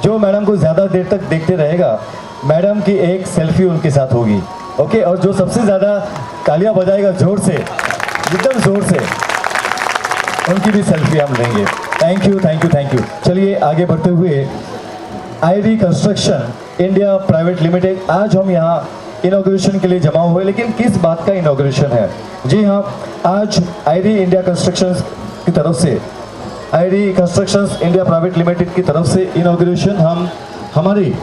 जो मैडम को ज़्यादा देर तक देखते रहेगा, मैडम की एक सेल्फी उनके साथ होगी। ओके, और जो सबसे ज़्यादा तालियां बजाएगा जोर से, एकदम जोर से, उनकी भी सेल्फी हम लेंगे। Thank you thank you thank you. चलिए आगे बढ़ते हुए, ID construction India private limited, आज हम यहाँ इनॉग्रेशन के लिए जमा हुए, लेकिन किस बात का इनॉग्रेशन है? जी हाँ, आज आईडी इंडिया कंस्ट्रक्शंस की तरफ से, ID constructions India private limited की तरफ से इनॉग्रेशन हम हमारी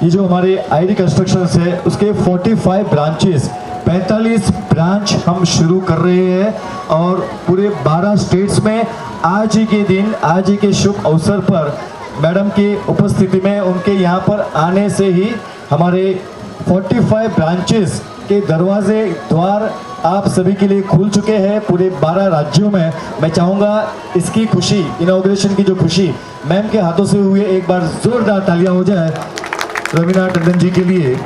ये जो हमारे आईडी कंस्ट्रक्शंस है उसके 45 ब्रांचेस, 45 ब्रांच हम शुरू कर रहे हैं और पूरे 12 स्टेट्स में आज ही के दिन, आज ही के शुभ अवसर पर मैडम की उपस्थिति में, उनके यहाँ पर आने से ही हमारे 45 ब्रांचेस के दरवाजे द्वार आप सभी के लिए खुल चुके हैं पूरे 12 राज्यों में। मैं चाहूँगा इसकी खुशी, इनॉग्रेशन की जो खुशी मैम के हाथों से हुई है, एक बार जोरदार तालियां हो जाए रवीना टंडन जी के लिए।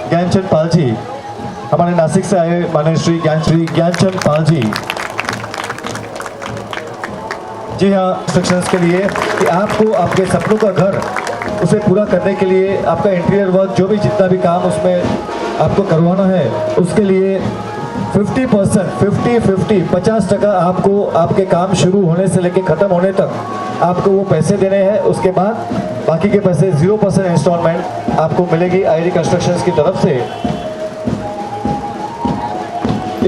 ज्ञानचंद पाल जी, हमारे नासिक से आए माननीय श्री ज्ञानचंद पाल जी। जी हाँ, इंस्ट्रक्शंस के लिए कि आपको आपके सपनों का घर, उसे पूरा करने के लिए आपका इंटीरियर वर्क, जो भी जितना भी काम उसमें आपको करवाना है, उसके लिए 50%, 50% आपको आपके काम शुरू होने से लेकर ख़त्म होने तक आपको वो पैसे देने हैं। उसके बाद बाकी के पैसे 0% इंस्टॉलमेंट आपको मिलेगी आईडी कंस्ट्रक्शंस की तरफ से।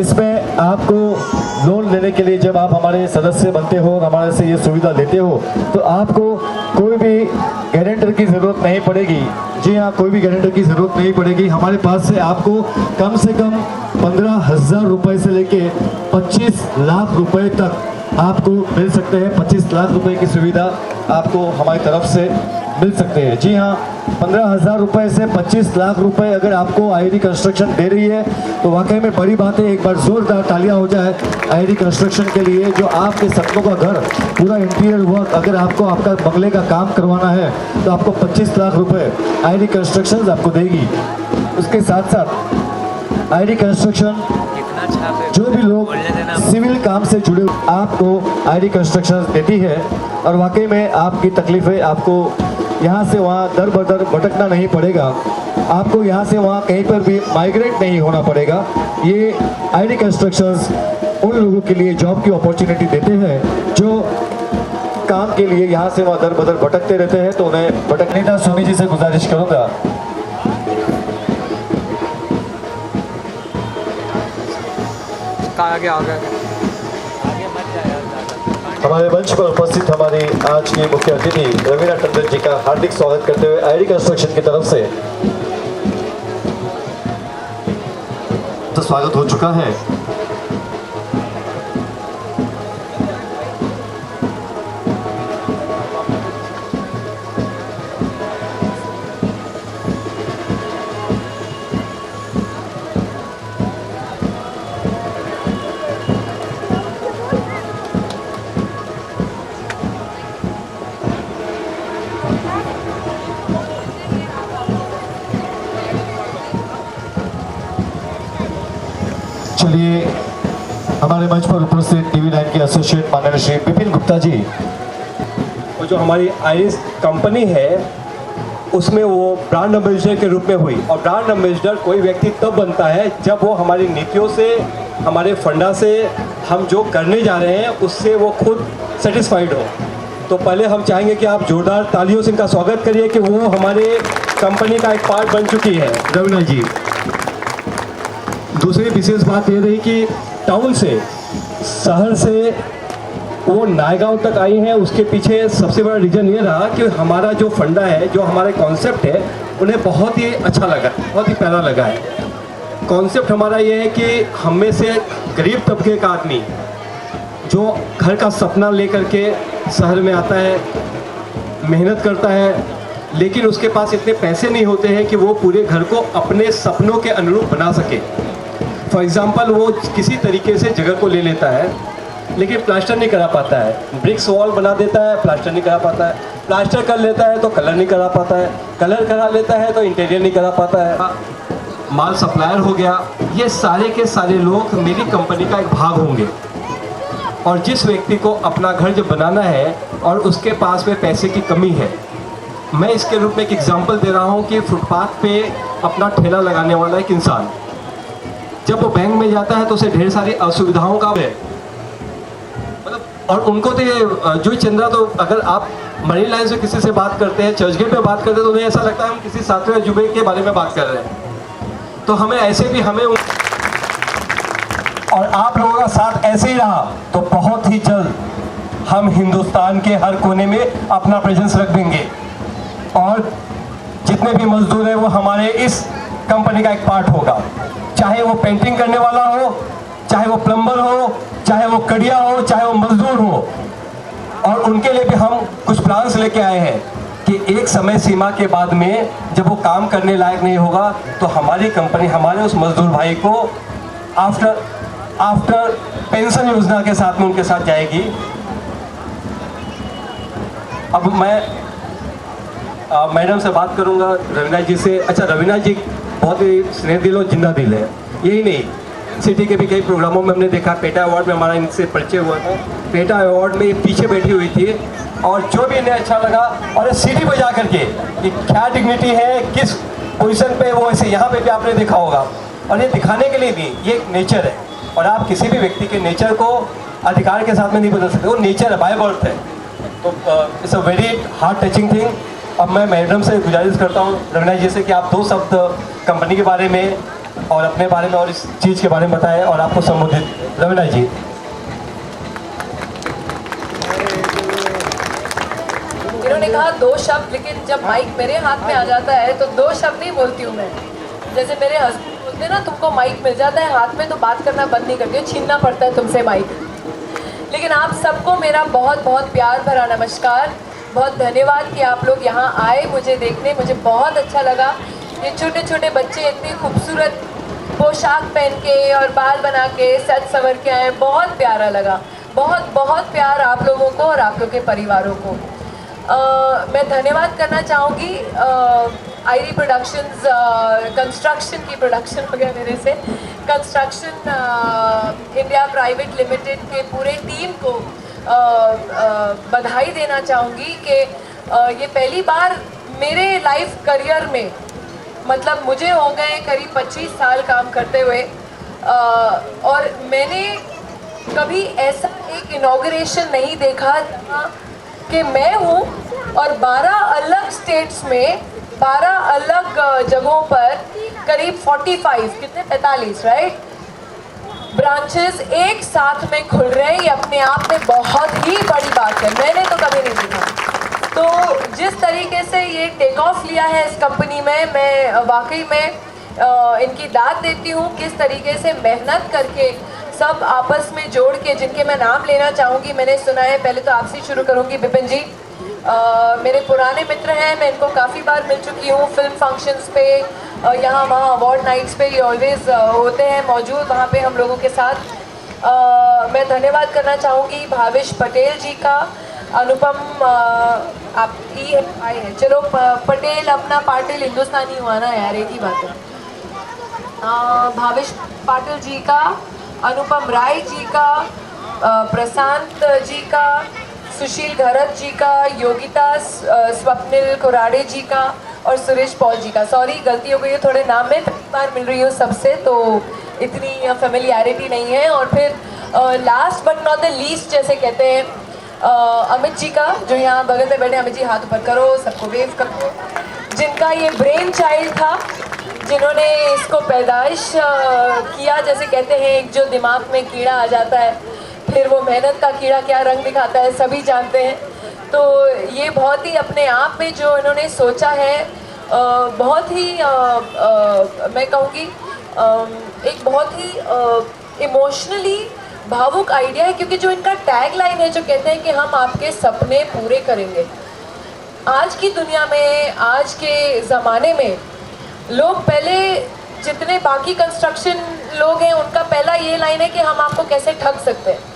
इसमें आपको लोन लेने के लिए जब आप हमारे सदस्य बनते हो, हमारे से ये सुविधा लेते हो, तो आपको कोई भी गारंटर की ज़रूरत नहीं पड़ेगी। जी हाँ, कोई भी गारंटर की ज़रूरत नहीं पड़ेगी। हमारे पास से आपको कम से कम 15,000 रुपये से लेके 25 लाख रुपए तक आपको मिल सकते हैं। 25 लाख रुपए की सुविधा आपको हमारी तरफ से मिल सकते हैं। जी हाँ, 15,000 रुपये से 25 लाख रुपए अगर आपको आईडी कंस्ट्रक्शन दे रही है तो वाकई में बड़ी बात है। एक बार जोरदार तालियां हो जाए आईडी कंस्ट्रक्शन के लिए, जो आपके सपनों का घर, पूरा इंटीरियर वर्क, अगर आपको आपका बंगले का काम करवाना है तो आपको 25 लाख रुपए आईडी कंस्ट्रक्शन आपको देगी। उसके साथ साथ आईडी कंस्ट्रक्शन जो भी लोग सिविल काम से जुड़े आपको आईडी कंस्ट्रक्शन देती है, और वाकई में आपकी तकलीफें, आपको यहाँ से वहाँ दर बदर भटकना नहीं पड़ेगा, आपको यहाँ से वहाँ कहीं पर भी माइग्रेट नहीं होना पड़ेगा। ये आईडी कंस्ट्रक्शंस उन लोगों के लिए जॉब की अपॉर्चुनिटी देते हैं जो काम के लिए यहाँ से वहाँ दर बदर भटकते रहते हैं, तो उन्हें भटकने का स्वामी जी से गुजारिश करूँगा। आगे हमारे मंच पर उपस्थित हमारी आज की मुख्य अतिथि रवीना टंडन जी का हार्दिक स्वागत करते हुए आईडी कंस्ट्रक्शन की तरफ से तो स्वागत हो चुका है। चलिए हमारे मंच पर उपस्थित TV9 के एसोसिएट माननीय श्री विपिन गुप्ता जी। और जो हमारी आईरिस कंपनी है उसमें वो ब्रांड एम्बेसडर के रूप में हुई, और ब्रांड एम्बेसडर कोई व्यक्ति तब बनता है जब वो हमारी नीतियों से, हमारे फंडा से, हम जो करने जा रहे हैं उससे वो खुद सेटिस्फाइड हो। तो पहले हम चाहेंगे कि आप जोरदार तालियों से इनका स्वागत करिए कि वो हमारे कंपनी का एक पार्ट बन चुकी है रवीना जी। दूसरी विशेष बात ये रही कि टाउन से, शहर से वो नायगांव तक आई हैं, उसके पीछे सबसे बड़ा रीज़न ये रहा कि हमारा जो फंडा है, जो हमारा कॉन्सेप्ट है, उन्हें बहुत ही अच्छा लगा, बहुत ही प्यारा लगा है। कॉन्सेप्ट हमारा ये है कि हम में से गरीब तबके का आदमी जो घर का सपना लेकर के शहर में आता है, मेहनत करता है, लेकिन उसके पास इतने पैसे नहीं होते हैं कि वो पूरे घर को अपने सपनों के अनुरूप बना सके। फॉर एग्ज़ाम्पल, वो किसी तरीके से जगह को ले लेता है, लेकिन प्लास्टर नहीं करा पाता है। ब्रिक्स वॉल बना देता है, प्लास्टर नहीं करा पाता है। प्लास्टर कर लेता है तो कलर नहीं करा पाता है। कलर करा लेता है तो इंटीरियर नहीं करा पाता है। माल सप्लायर हो गया, ये सारे के सारे लोग मेरी कंपनी का एक भाग होंगे। और जिस व्यक्ति को अपना घर जब बनाना है और उसके पास में पैसे की कमी है, मैं इसके रूप में एक एग्जांपल दे रहा हूँ कि फुटपाथ पे अपना ठेला लगाने वाला एक इंसान जब वो बैंक में जाता है तो उसे ढेर सारी असुविधाओं का है, मतलब और उनको तो ये जो चंद्रा, तो अगर आप मरीन लाइन से किसी से बात करते हैं, चर्चगेट पे बात करते हैं, तो उन्हें ऐसा लगता है हम किसी सातवें अजूबे के बारे में बात कर रहे हैं। तो हमें ऐसे भी और आप लोगों का साथ ऐसे ही रहा तो बहुत ही जल्द हम हिंदुस्तान के हर कोने में अपना प्रेजेंस रख देंगे और जितने भी मजदूर हैं वो हमारे इस कंपनी का एक पार्ट होगा। चाहे वो पेंटिंग करने वाला हो, चाहे वो प्लम्बर हो, चाहे वो कड़िया हो, चाहे वो मजदूर हो। और उनके लिए भी हम कुछ प्लान्स लेके आए हैं कि एक समय सीमा के बाद में जब वो काम करने लायक नहीं होगा तो हमारी कंपनी हमारे उस मजदूर भाई को आफ्टर पेंशन योजना के साथ में उनके साथ जाएगी। अब मैं मैडम से बात करूंगा, रवीना जी से। अच्छा, रवीना जी बहुत ही स्नेह दिल और जिंदा दिल है। यही नहीं, सिटी के भी कई प्रोग्रामों में हमने देखा, पेटा अवार्ड में हमारा इनसे परिचय हुआ था। पेटा अवार्ड में ये पीछे बैठी हुई थी और जो भी इन्हें अच्छा लगा और सिटी पर जा करके कि क्या डिग्निटी है, किस पोजीशन पे वो, ऐसे यहाँ पे भी आपने देखा होगा। और ये दिखाने के लिए भी ये एक नेचर है और आप किसी भी व्यक्ति के नेचर को अधिकार के साथ में नहीं बदल सकते, वो नेचर है, बाय बर्थ है। तो it's a very heart touching thing. अब मैं मैडम से गुजारिश करता हूँ, रवीना जी से, कि आप दो शब्द कंपनी के बारे में और अपने बारे में और इस चीज़ के बारे में बताएं और आपको संबोधित। रवीना जी। इन्होंने कहा दो शब्द, लेकिन जब माइक मेरे हाथ में आ जाता है तो दो शब्द नहीं बोलती हूँ मैं। जैसे मेरे हस्बैंड बोलते हैं ना, तुमको माइक मिल जाता है हाथ में तो बात करना बंद नहीं करती हो, छीनना पड़ता है तुमसे माइक। लेकिन आप सबको मेरा बहुत बहुत प्यार भरा नमस्कार, बहुत धन्यवाद कि आप लोग यहाँ आए मुझे देखने। मुझे बहुत अच्छा लगा, ये छोटे छोटे बच्चे इतनी खूबसूरत पोशाक पहन के और बाल बना के सज संवर के आए, बहुत प्यारा लगा। बहुत बहुत प्यार आप लोगों को और आप लोग के परिवारों को। मैं धन्यवाद करना चाहूँगी आईरी प्रोडक्शंस, कंस्ट्रक्शन की प्रोडक्शन हो गया मेरे से, कंस्ट्रक्शन इंडिया प्राइवेट लिमिटेड के पूरे टीम को बधाई देना चाहूँगी कि ये पहली बार मेरे लाइफ करियर में, मतलब मुझे हो गए करीब 25 साल काम करते हुए, और मैंने कभी ऐसा एक इनॉग्रेशन नहीं देखा जहाँ कि मैं हूँ और 12 अलग स्टेट्स में 12 अलग जगहों पर करीब 45 कितने 45 राइट ब्रांचेस एक साथ में खुल रहे हैं। ये अपने आप में बहुत ही बड़ी बात है, मैंने तो कभी नहीं देखा। तो जिस तरीके से ये टेक ऑफ लिया है इस कंपनी में, मैं वाकई में इनकी दाद देती हूँ। किस तरीके से मेहनत करके सब आपस में जोड़ के, जिनके मैं नाम लेना चाहूँगी, मैंने सुना है, पहले तो आपसे शुरू करूँगी, विपिन जी मेरे पुराने मित्र हैं, मैं इनको काफ़ी बार मिल चुकी हूँ फिल्म फंक्शंस पे, यहाँ वहाँ अवार्ड नाइट्स पे ये ऑलवेज होते हैं मौजूद, वहाँ पे हम लोगों के साथ। मैं धन्यवाद करना चाहूँगी भावेश पटेल जी का, अनुपम आप ही आए हैं, चलो पटेल अपना पाटिल हिंदुस्तानी हुआ ना यार, एक ही बात है। भावेश पाटिल जी का, अनुपम राय जी का, प्रशांत जी का, सुशील घरत जी का, योगिता स्वप्निल कोराड़े जी का और सुरेश पॉल जी का। सॉरी गलती हो गई है, थोड़े नाम में पहली बार मिल रही हूँ सबसे तो इतनी फेमिलियरिटी नहीं है। और फिर last but not the least जैसे कहते हैं, अमित जी का, जो यहाँ बगल में बैठे, अमित जी हाथ ऊपर करो, सबको वेव करो, जिनका ये ब्रेन चाइल्ड था, जिन्होंने इसको पैदाइश किया। जैसे कहते हैं एक जो दिमाग में कीड़ा आ जाता है, फिर वो मेहनत का कीड़ा क्या रंग दिखाता है सभी जानते हैं। तो ये बहुत ही अपने आप में जो इन्होंने सोचा है, बहुत ही मैं कहूँगी एक बहुत ही इमोशनली भावुक आइडिया है, क्योंकि जो इनका टैग लाइन है जो कहते हैं कि हम आपके सपने पूरे करेंगे। आज की दुनिया में, आज के ज़माने में लोग, पहले जितने बाकी कंस्ट्रक्शन लोग हैं उनका पहला ये लाइन है कि हम आपको कैसे ठग सकते हैं।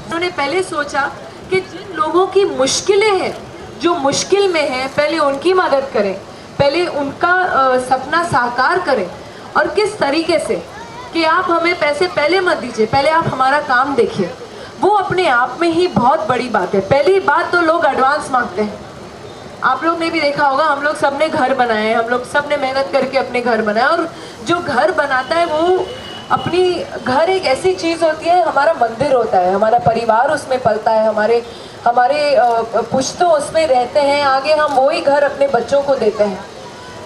उन्होंने पहले सोचा कि जिन लोगों की मुश्किलें हैं, जो मुश्किल में हैं, पहले उनकी मदद करें, पहले उनका सपना साकार करें। और किस तरीके से कि आप हमें पैसे पहले मत दीजिए, पहले आप हमारा काम देखिए। वो अपने आप में ही बहुत बड़ी बात है। पहली बात तो लोग एडवांस मांगते हैं। आप लोग ने भी देखा होगा, हम लोग सबने घर बनाए हैं, हम लोग सबने मेहनत करके अपने घर बनाए। और जो घर बनाता है वो अपनी, घर एक ऐसी चीज़ होती है, हमारा मंदिर होता है, हमारा परिवार उसमें पलता है, हमारे पुश्तों उसमें रहते हैं, आगे हम वही घर अपने बच्चों को देते हैं।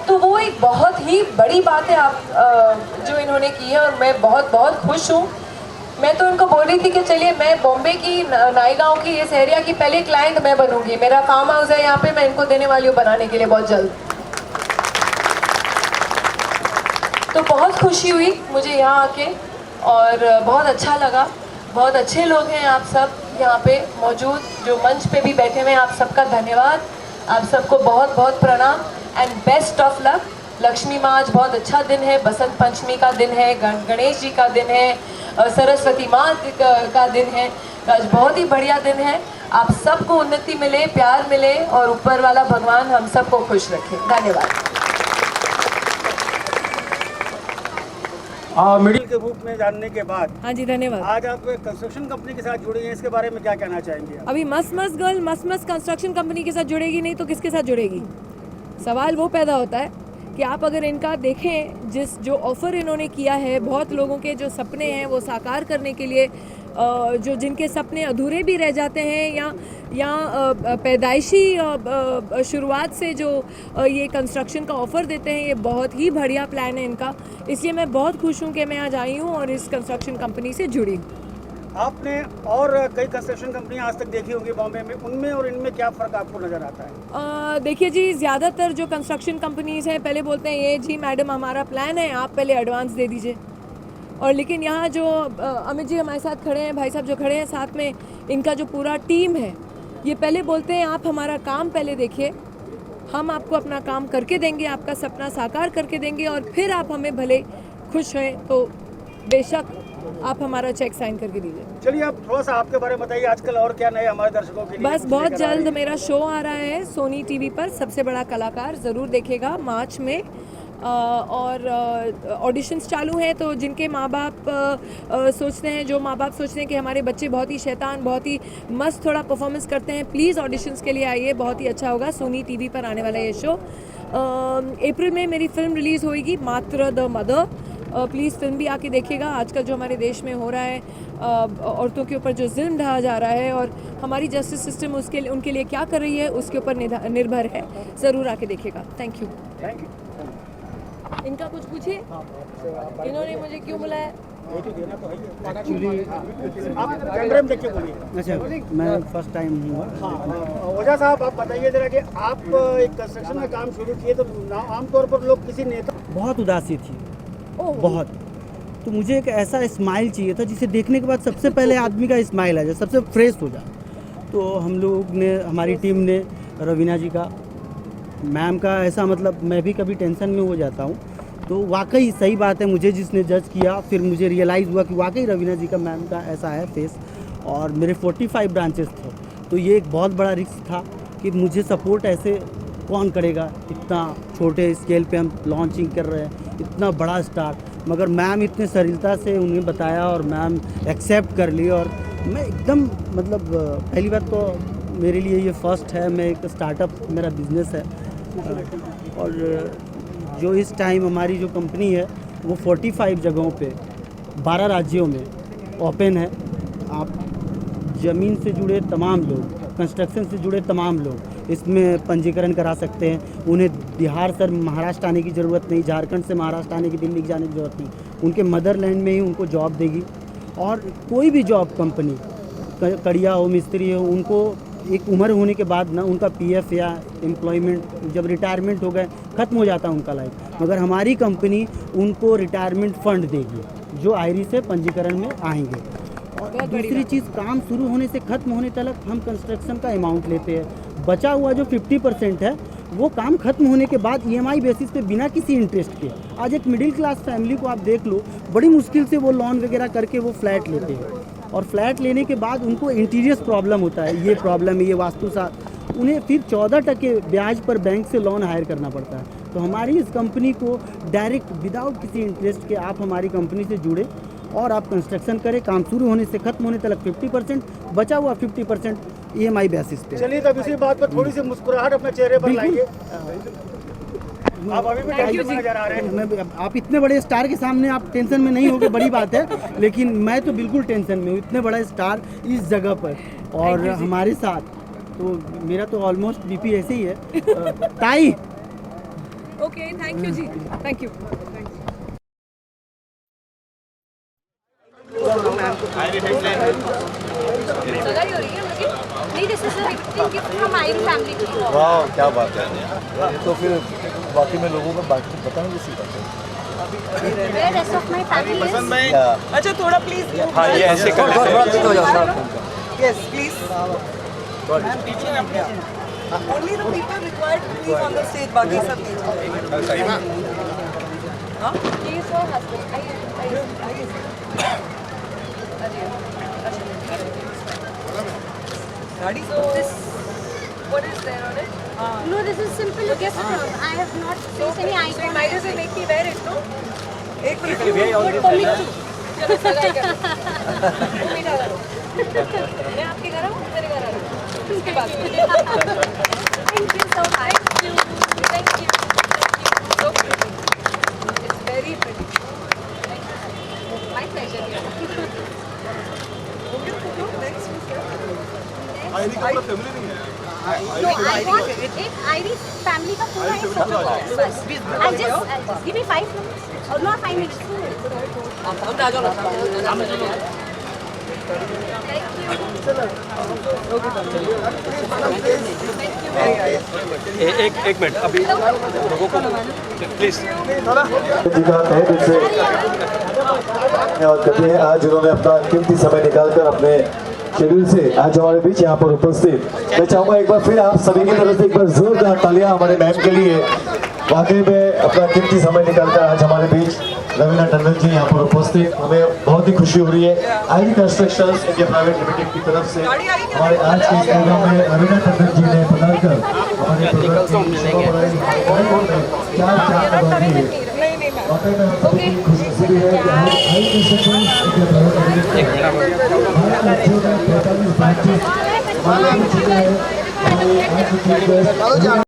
तो वो एक बहुत ही बड़ी बात है आप जो इन्होंने की है, और मैं बहुत बहुत खुश हूँ। मैं तो उनको बोल रही थी कि चलिए मैं बॉम्बे की नाईगांव की इस एरिया की पहले क्लाइंट मैं बनूंगी। मेरा फार्म हाउस है यहाँ पे, मैं इनको देने वाली हूँ बनाने के लिए बहुत जल्द। तो बहुत खुशी हुई मुझे यहाँ आके और बहुत अच्छा लगा। बहुत अच्छे लोग हैं आप सब यहाँ पे मौजूद, जो मंच पे भी बैठे हुए हैं, आप सबका धन्यवाद। आप सबको बहुत बहुत प्रणाम and best of luck. Lakshmi माँ आज बहुत अच्छा दिन है, बसंत पंचमी का दिन है, गणेश जी का दिन है, सरस्वती माँ का दिन है। आज बहुत ही बढ़िया दिन है। आप सबको उन्नति मिले, प्यार मिले और ऊपर वाला भगवान हम सबको खुश रखे। धन्यवाद। मिडिल के रूप में जानने के बाद हाँ जी, धन्यवाद। आज आप एक कंस्ट्रक्शन कंपनी के साथ जुड़े हैं, इसके बारे में क्या कहना चाहेंगे आप? अभी मस्त मस्त गर्ल मस्त मस्त कंस्ट्रक्शन कंपनी के साथ जुड़ेगी नहीं तो किसके साथ जुड़ेगी? सवाल वो पैदा होता है कि आप अगर इनका देखें, जो ऑफ़र इन्होंने किया है, बहुत लोगों के जो सपने हैं वो साकार करने के लिए, जो जिनके सपने अधूरे भी रह जाते हैं या पैदाइशी शुरुआत से जो ये कंस्ट्रक्शन का ऑफ़र देते हैं, ये बहुत ही बढ़िया प्लान है इनका। इसलिए मैं बहुत खुश हूँ कि मैं आज आई हूँ और इस कंस्ट्रक्शन कंपनी से जुड़ी। आपने और कई कंस्ट्रक्शन कंपनियां आज तक देखी होंगी बॉम्बे में, उनमें और इनमें क्या फ़र्क आपको नज़र आता है? देखिए जी, ज़्यादातर जो कंस्ट्रक्शन कंपनीज़ हैं पहले बोलते हैं ये जी मैडम हमारा प्लान है, आप पहले एडवांस दे दीजिए। और लेकिन यहाँ जो अमित जी हमारे साथ खड़े हैं, भाई साहब जो खड़े हैं साथ में, इनका जो पूरा टीम है, ये पहले बोलते हैं आप हमारा काम पहले देखिए, हम आपको अपना काम करके देंगे, आपका सपना साकार करके देंगे, और फिर आप हमें भले खुश हैं तो बेशक आप हमारा चेक साइन करके दीजिए। चलिए आप थोड़ा सा आपके बारे में बताइए, आजकल और क्या नए हमारे दर्शकों के लिए? बस बहुत जल्द मेरा शो आ रहा है सोनी टीवी पर, सबसे बड़ा कलाकार, ज़रूर देखेगा मार्च में। और ऑडिशंस चालू हैं, तो जिनके माँ बाप सोचते हैं, जो माँ बाप सोचते हैं कि हमारे बच्चे बहुत ही शैतान, बहुत ही मस्त थोड़ा परफॉर्मेंस करते हैं, प्लीज़ ऑडिशंस के लिए आइए, बहुत ही अच्छा होगा। सोनी टीवी पर आने वाला ये शो। अप्रैल में मेरी फिल्म रिलीज़ होएगी, मात्र द मदर। प्लीज़ फिल्म भी आके देखिएगा। आजकल जो हमारे देश में हो रहा है, औरतों के ऊपर जो जुल्म ढाया जा रहा है, और हमारी जस्टिस सिस्टम उनके लिए क्या कर रही है, उसके ऊपर निर्भर है। ज़रूर आके देखिएगा। Thank you. Thank you. इनका कुछ पूछिए, इन्होंने मुझे क्यों बुलाया? आप कैमरे में देखिए, बोलिए। अच्छा, मैं फर्स्ट टाइम हूँ। हाँ, ओझा साहब आप बताइए जरा कि आप एक कंस्ट्रक्शन का काम शुरू किए तो आमतौर पर लोग किसी नेता बहुत उदासी थी, बहुत। तो मुझे एक ऐसा स्माइल चाहिए था जिसे देखने के बाद सबसे पहले आदमी का स्माइल आ जाए, सबसे फ्रेश हो जाए। तो हम लोग ने, हमारी टीम ने, रवीना जी का, मैम का, ऐसा मतलब मैं भी कभी टेंशन में हो जाता हूँ। तो वाकई सही बात है, मुझे जिसने जज किया, फिर मुझे रियलाइज़ हुआ कि वाकई रवीना जी का, मैम का ऐसा है फेस। और मेरे 45 ब्रांचेस थे, तो ये एक बहुत बड़ा रिस्क था कि मुझे सपोर्ट ऐसे कौन करेगा, इतना छोटे स्केल पे हम लॉन्चिंग कर रहे हैं, इतना बड़ा स्टार्ट। मगर मैम इतने सरलता से उन्हें बताया और मैम एक्सेप्ट कर ली। और मैं एकदम मतलब पहली बात तो मेरे लिए ये फर्स्ट है, मैं एक स्टार्टअप, मेरा बिजनेस है। और जो इस टाइम हमारी जो कंपनी है वो 45 जगहों पे 12 राज्यों में ओपन है। आप ज़मीन से जुड़े तमाम लोग, कंस्ट्रक्शन से जुड़े तमाम लोग इसमें पंजीकरण करा सकते हैं। उन्हें बिहार से महाराष्ट्र आने की ज़रूरत नहीं, झारखंड से महाराष्ट्र आने की, दिल्ली जाने की ज़रूरत नहीं। उनके मदरलैंड में ही उनको जॉब देगी। और कोई भी जॉब कंपनी, कड़िया हो, मिस्त्री हो, उनको एक उम्र होने के बाद ना उनका पीएफ या एम्प्लॉयमेंट, जब रिटायरमेंट हो गए, ख़त्म हो जाता है उनका लाइफ। मगर हमारी कंपनी उनको रिटायरमेंट फंड देगी जो आयरी से पंजीकरण में आएंगे। और दूसरी चीज़, काम शुरू होने से ख़त्म होने तक हम कंस्ट्रक्शन का अमाउंट लेते हैं। बचा हुआ जो 50% है वो काम खत्म होने के बाद EMI बेसिस पे बिना किसी इंटरेस्ट के, आज एक मिडिल क्लास फैमिली को आप देख लो, बड़ी मुश्किल से वो लोन वगैरह करके वो फ्लैट लेते हैं। और फ्लैट लेने के बाद उनको इंटीरियर्स प्रॉब्लम होता है, ये प्रॉब्लम है, ये वास्तु सा, उन्हें फिर 14% ब्याज पर बैंक से लोन हायर करना पड़ता है। तो हमारी इस कंपनी को डायरेक्ट विदाउट किसी इंटरेस्ट के आप हमारी कंपनी से जुड़े और आप कंस्ट्रक्शन करें, काम शुरू होने से खत्म होने तक 50%, बचा हुआ 50% EMI बेसिस पे। चलिए तब इसी बात पर थोड़ी सी मुस्कुराहट अपने चेहरे पर लाइए। आप अभी भी टेंशन में नजर आ रहे हैं। आप इतने बड़े स्टार के सामने आप टेंशन में नहीं होगे, बड़ी बात है, लेकिन मैं तो बिल्कुल टेंशन में हूँ। इतने बड़ा स्टार इस जगह पर और हमारे साथ, तो मेरा तो ऑलमोस्ट BP ऐसे ही है। ताई ओके, थैंक यू जी, थैंक यू। सगाई हो रही है उनकी? नहीं, this is a gift from my family. वाह क्या बात है। तो फिर बाकी में लोगों को बाकी बताएं किसी बात where rest of my family is. अच्छा थोड़ा प्लीज। हाँ ये ऐसे कर yes please. Only the people required to please on the stage, बाकी सब He is her husband. गाड़ी So this, what is there on it? No, this is simple. Yes, I have not placed any So you icon. might as well make me wear it, no? एक minute Good for me too. चलो सगाई करो। तुम मेरा करो। मैं आपके घर आऊँ, तेरे घर आऊँ। उसके बाद। Thank you so much. Thank you. Thank you. So pretty. It's very pretty. Thank you. My pleasure. No, I want एक आयरिश फैमिली का पूरा एक फोटो बस। I just give me 5 minutes or not 5 minutes. एक minute अभी लोगों को please जी का तहे दिल से धन्यवाद करते हैं। आज उन्होंने अपना कीमती समय निकालकर अपने शेड्यूल से आज हमारे बीच यहाँ पर उपस्थित। मैं चाहूँगा एक बार फिर आप सभी की तरफ से एक बार जोरदार तालियां हमारे मैम के लिए। वाकई में अपना कीमती समय निकालकर आज हमारे बीच रवीना टंडन जी यहाँ पर उपस्थित, हमें बहुत ही खुशी हो रही है। ID constructions India private limited की तरफ से हमारे आज के इस प्रोग्राम में रवीना टंडन जी ने पधारकर हमारे प्रोग्राम की शोभा बढ़ाई। चार वाकई में बहुत ही खुशी है कि ID constructions India private limited